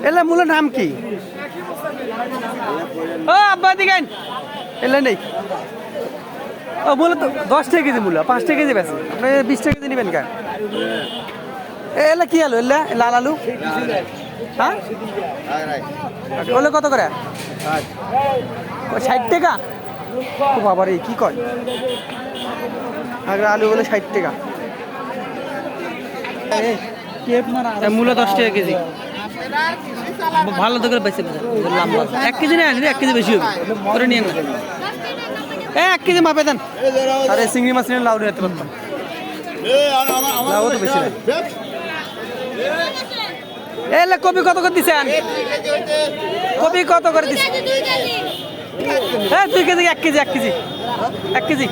এলে মূলের নাম কি? ও আব্বা দিকেন এলে নেই। ও মূলত 10 টাকা কেজি মূল্য, 5 টাকা কেজি বেশি, আপনি 20 টাকা কেজি নেবেন কেন? এলে কি আলু? এলে লাল আলু, হ্যাঁ ওলে কত করে? 60 টাকা। ও বাবা রে, কি কয়? আগ্রা আলু বলে 60 টাকা, মূল্য 10 টাকা কেজি। ভালো তো করে বেশি লম্বা 1 কেজি না, 1 কেজি বেশি হবে করে নিয়ে না। 1 কেজি মাপে দেন। আরে চিংড়ি মাছ নিয়ে লাউ নিতে পারতাম, লাউ তো বেশি নাই। এলে কপি কত করে দিচ্ছেন? কপি কত করে দিচ্ছেন? 2 কেজি 1 কেজি 1 কেজি 1 কেজি।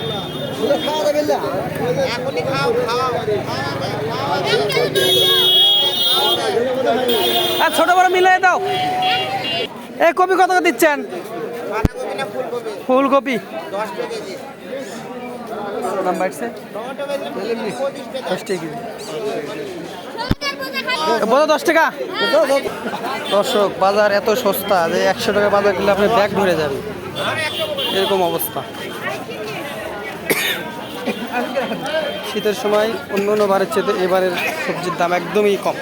আর ছোট বড় মিলিয়ে দাও। এই কপি কত করে দিচ্ছেন? ফুলকপি 10 টাকা কেজি। দাম বাড়ছে 10 টাকা কেজি। বলো 10 টাকা। দর্শক, বাজার এত সস্তা যে 100 টাকা বাজার কিনলে আপনি ব্যাগ ভরে যাবে, এরকম অবস্থা। শীতের সময় অন্য অন্য বারের চেয়ে এবারের সবজির দাম একদমই কম।